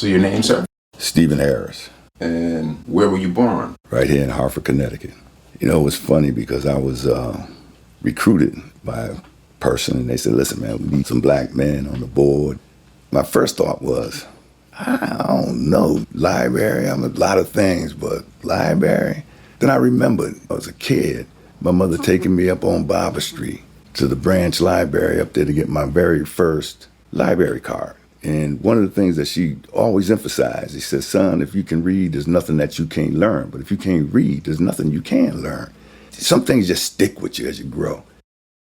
So your name, sir? Stephen Harris. And where were you born? Right here in Hartford, Connecticut. You know, it was funny because I was recruited by a person, and they said, listen, man, we need some black men on the board. My first thought was, I don't know, library, I'm a lot of things, but library? Then I remembered, I was a kid, my mother taking me up on Barber Street to the branch library up there to get my very first library card. And one of the things that she always emphasized, she said, son, if you can read, there's nothing that you can't learn. But if you can't read, there's nothing you can learn. Some things just stick with you as you grow.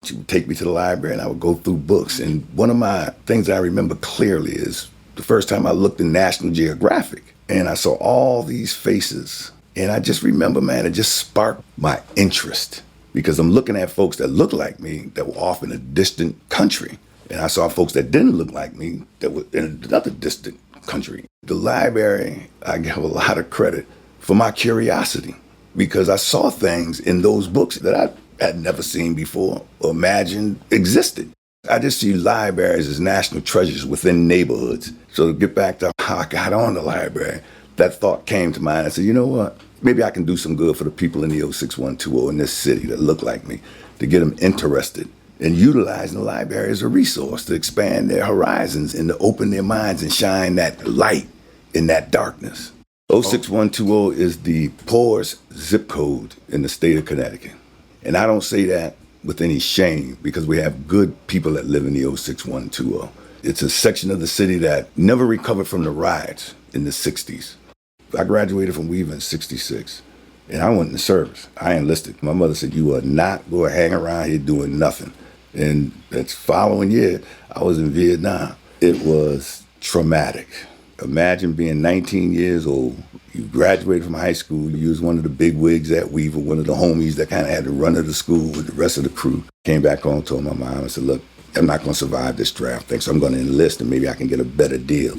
She would take me to the library and I would go through books. And one of my things I remember clearly is the first time I looked in National Geographic and I saw all these faces. And I just remember, man, it just sparked my interest because I'm looking at folks that look like me that were off in a distant country. And I saw folks that didn't look like me that were in another distant country. The library, I give a lot of credit for my curiosity because I saw things in those books that I had never seen before or imagined existed. I just see libraries as national treasures within neighborhoods. So to get back to how I got on the library, that thought came to mind. I said, you know what? Maybe I can do some good for the people in the 06120 in this city that look like me, to get them interested and utilizing the library as a resource to expand their horizons and to open their minds and shine that light in that darkness. 06120 is the poorest zip code in the state of Connecticut. And I don't say that with any shame because we have good people that live in the 06120. It's a section of the city that never recovered from the riots in the 60s. I graduated from Weaver in 66. And I went in the service. I enlisted. My mother said, you are not going to hang around here doing nothing. And that following year, I was in Vietnam. It was traumatic. Imagine being 19 years old. You graduated from high school. You was one of the big wigs at Weaver, one of the homies that kind of had the run of the school with the rest of the crew. Came back home, told my mom, I said, look, I'm not going to survive this draft thing, so I'm going to enlist and maybe I can get a better deal.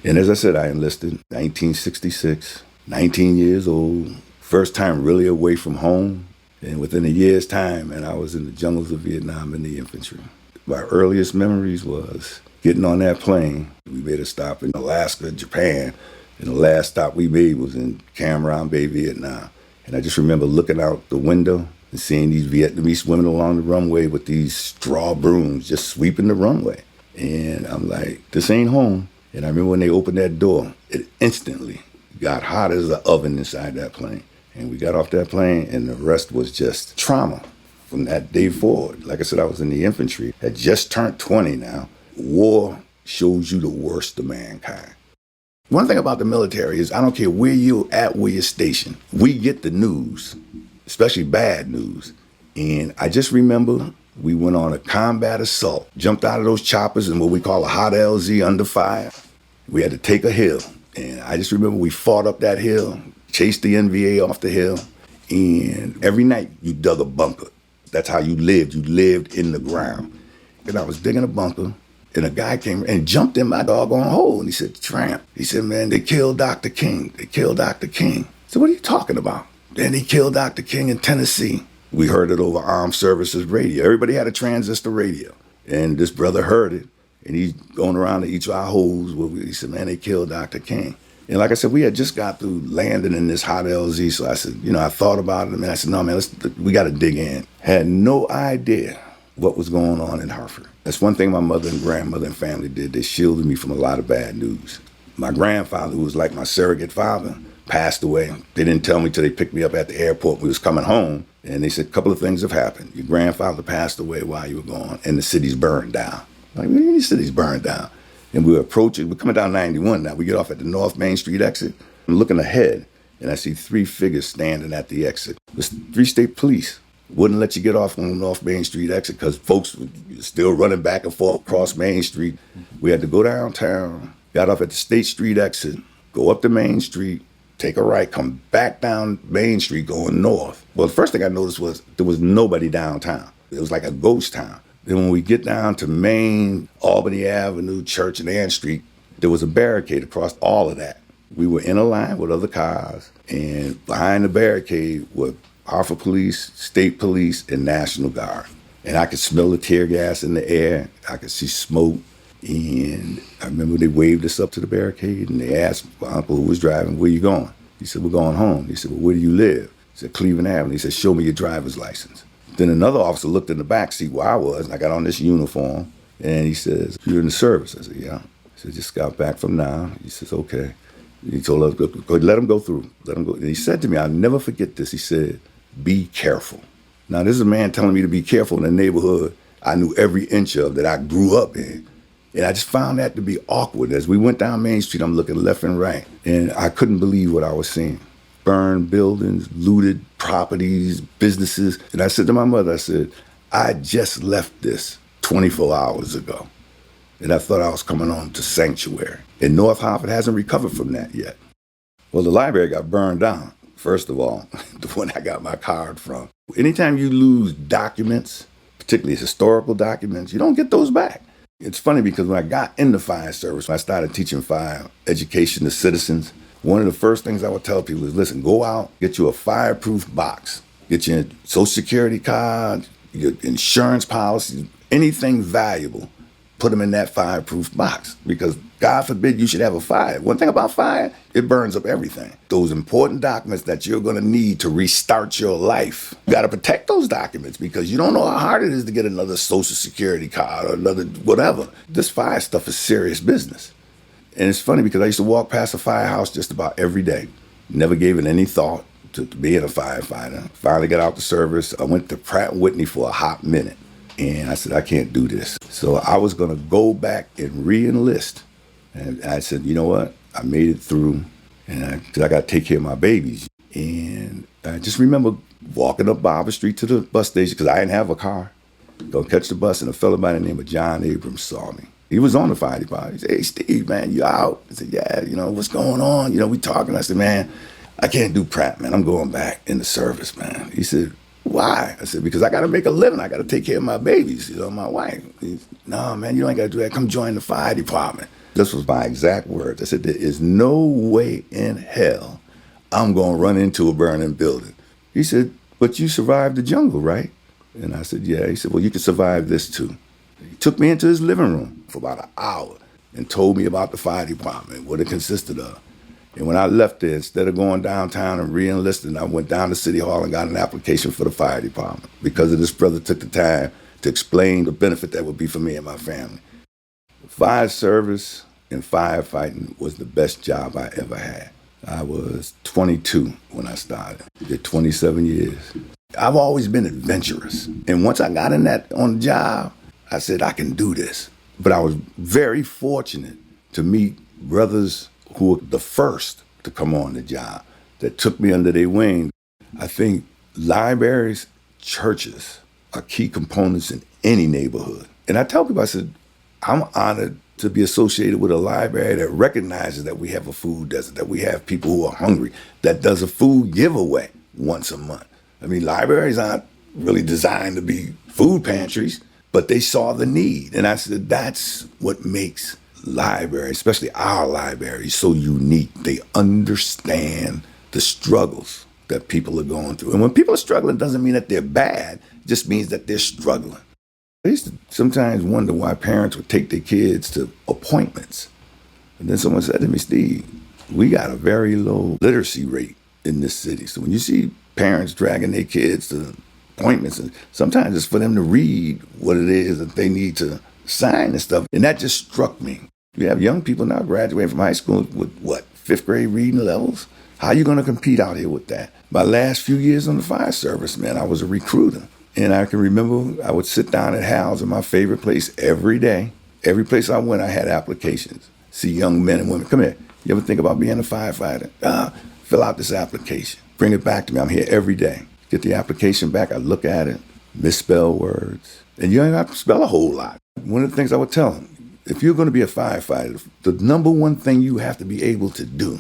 And as I said, I enlisted 1966, 19 years old. First time really away from home. And within a year's time, and I was in the jungles of Vietnam in the infantry. My earliest memories was getting on that plane. We made a stop in Alaska, Japan, and the last stop we made was in Cam Ranh Bay, Vietnam. And I just remember looking out the window and seeing these Vietnamese women along the runway with these straw brooms just sweeping the runway. And I'm like, this ain't home. And I remember when they opened that door, it instantly got hot as an oven inside that plane. And we got off that plane, and the rest was just trauma from that day forward. Like I said, I was in the infantry. I just turned 20 now. War shows you the worst of mankind. One thing about the military is I don't care where you're at, where you're stationed. We get the news, especially bad news. And I just remember we went on a combat assault, jumped out of those choppers in what we call a hot LZ under fire. We had to take a hill. And I just remember we fought up that hill, chased the NVA off the hill, and every night you dug a bunker. That's how you lived. You lived in the ground. And I was digging a bunker, and a guy came and jumped in my doggone hole, and he said, Tramp. He said, man, they killed Dr. King. They killed Dr. King. I said, what are you talking about? Then he killed Dr. King in Tennessee. We heard it over Armed Services radio. Everybody had a transistor radio, and this brother heard it, and he's going around to each of our holes. He said, man, they killed Dr. King. And like I said, we had just got through landing in this hot LZ, so I said, I thought about it, and I said, no, man, we got to dig in. Had no idea what was going on in Hartford. That's one thing my mother and grandmother and family did. They shielded me from a lot of bad news. My grandfather, who was like my surrogate father, passed away. They didn't tell me till they picked me up at the airport. We was coming home, and they said, a couple of things have happened. Your grandfather passed away while you were gone, and the city's burned down. Like, what do you mean the city's burned down? And we're coming down 91 now. We get off at the North Main Street exit. I'm looking ahead, and I see 3 figures standing at the exit. There's 3 state police. Wouldn't let you get off on the North Main Street exit because folks were still running back and forth across Main Street. We had to go downtown, got off at the State Street exit, go up to Main Street, take a right, come back down Main Street going north. Well, the first thing I noticed was there was nobody downtown. It was like a ghost town. Then when we get down to Main, Albany Avenue, Church and Ann Street, there was a barricade across all of that. We were in a line with other cars, and behind the barricade were Hartford Police, State Police, and National Guard. And I could smell the tear gas in the air. I could see smoke. And I remember they waved us up to the barricade and they asked my uncle who was driving, where you going? He said, we're going home. He said, well, where do you live? He said, Cleveland Avenue. He said, show me your driver's license. Then another officer looked in the back seat where I was, and I got on this uniform, and he says, you're in the service. I said, yeah. He said, just got back from now. He says, okay. He told us, go, let him go through. Let him go. And he said to me, I'll never forget this. He said, be careful. Now, this is a man telling me to be careful in a neighborhood I knew every inch of that I grew up in. And I just found that to be awkward. As we went down Main Street, I'm looking left and right, and I couldn't believe what I was seeing. Burned buildings, looted properties, businesses. And I said to my mother, I said, I just left this 24 hours ago. And I thought I was coming home to sanctuary. And North Hartford hasn't recovered from that yet. Well, the library got burned down, first of all, the one I got my card from. Anytime you lose documents, particularly historical documents, you don't get those back. It's funny because when I got in the fire service, when I started teaching fire education to citizens, one of the first things I would tell people is, listen, go out, get you a fireproof box, get your Social Security card, your insurance policy, anything valuable, put them in that fireproof box, because God forbid you should have a fire. One thing about fire, it burns up everything. Those important documents that you're going to need to restart your life. You got to protect those documents because you don't know how hard it is to get another Social Security card or another whatever. This fire stuff is serious business. And it's funny because I used to walk past a firehouse just about every day. Never gave it any thought to being a firefighter. Finally got out the service. I went to Pratt & Whitney for a hot minute. And I said, I can't do this. So I was going to go back and re-enlist. And I said, you know what? I made it through. And I got to take care of my babies. And I just remember walking up Barber Street to the bus station because I didn't have a car. Go catch the bus, and a fellow by the name of John Abrams saw me. He was on the fire department. He said, hey, Steve, man, you out? I said, yeah, what's going on? We talking. I said, man, I can't do Pratt, man. I'm going back in the service, man. He said, why? I said, because I got to make a living. I got to take care of my babies, my wife. He said, no, man, you ain't got to do that. Come join the fire department. This was my exact words. I said, there is no way in hell I'm going to run into a burning building. He said, but you survived the jungle, right? And I said, yeah. He said, well, you can survive this too. He took me into his living room for about an hour and told me about the fire department, what it consisted of. And when I left there, instead of going downtown and re-enlisting, I went down to City Hall and got an application for the fire department because of this brother took the time to explain the benefit that would be for me and my family. Fire service and firefighting was the best job I ever had. I was 22 when I started. Did 27 years. I've always been adventurous. And once I got on the job, I said, I can do this. But I was very fortunate to meet brothers who were the first to come on the job, that took me under their wing. I think libraries, churches are key components in any neighborhood. And I tell people, I said, I'm honored to be associated with a library that recognizes that we have a food desert, that we have people who are hungry, that does a food giveaway once a month. I mean, libraries aren't really designed to be food pantries, but they saw the need. And I said, that's what makes library, especially our library, so unique. They understand the struggles that people are going through. And when people are struggling, it doesn't mean that they're bad. It just means that they're struggling. I used to sometimes wonder why parents would take their kids to appointments. And then someone said to me, Steve, we got a very low literacy rate in this city. So when you see parents dragging their kids to appointments, and sometimes it's for them to read what it is that they need to sign and stuff. And that just struck me. You have young people now graduating from high school with, 5th grade reading levels? How are you going to compete out here with that? My last few years on the fire service, man, I was a recruiter. And I can remember I would sit down at Hal's, in my favorite place, every day. Every place I went, I had applications. See young men and women, come here. You ever think about being a firefighter? Fill out this application. Bring it back to me. I'm here every day. Get the application back. I look at it, misspell words. And you don't have to spell a whole lot. One of the things I would tell them, if you're going to be a firefighter, the number one thing you have to be able to do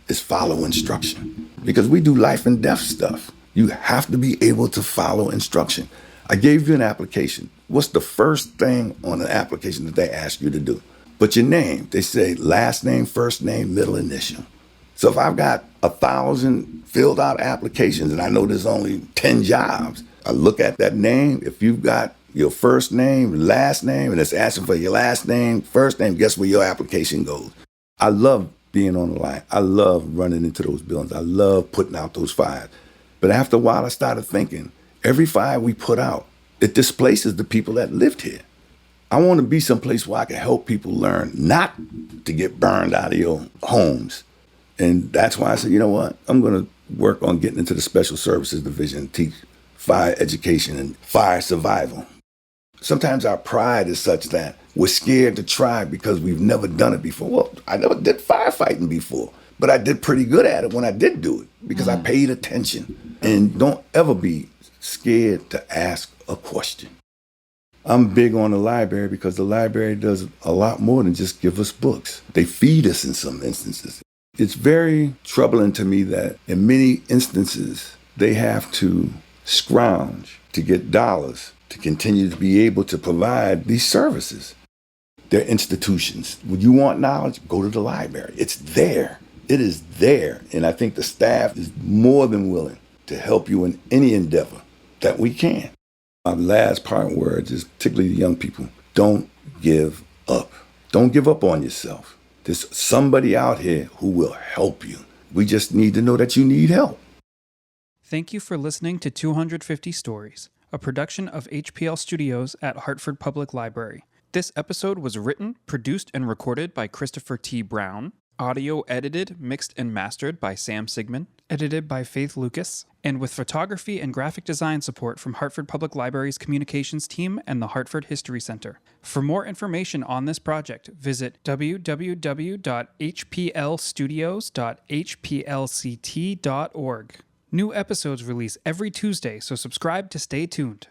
is follow instruction. Because we do life and death stuff. You have to be able to follow instruction. I gave you an application. What's the first thing on an application that they ask you to do? Put your name. They say last name, first name, middle initial. So if I've got 1,000 filled out applications and I know there's only 10 jobs, I look at that name. If you've got your first name, last name, and it's asking for your last name, first name. Guess where your application goes? I love being on the line. I love running into those buildings. I love putting out those fires. But after a while, I started thinking, every fire we put out, it displaces the people that lived here. I want to be someplace where I can help people learn not to get burned out of your homes. And that's why I said, you know what? I'm going to work on getting into the special services division and teach fire education and fire survival. Sometimes our pride is such that we're scared to try because we've never done it before. Well, I never did firefighting before, but I did pretty good at it when I did do it because I paid attention. And don't ever be scared to ask a question. I'm big on the library because the library does a lot more than just give us books. They feed us in some instances. It's very troubling to me that in many instances, they have to scrounge to get dollars to continue to be able to provide these services. They're institutions. When you want knowledge, go to the library. It's there. It is there. And I think the staff is more than willing to help you in any endeavor that we can. My last parting words is particularly to young people, don't give up. Don't give up on yourself. There's somebody out here who will help you. We just need to know that you need help. Thank you for listening to 250 Stories, a production of HPL Studios at Hartford Public Library. This episode was written, produced, and recorded by Christopher T. Brown, audio edited, mixed, and mastered by Sam Sigmund, edited by Faith Lucas, and with photography and graphic design support from Hartford Public Library's communications team and the Hartford History Center. For more information on this project, visit www.hplstudios.hplct.org. New episodes release every Tuesday, so subscribe to stay tuned.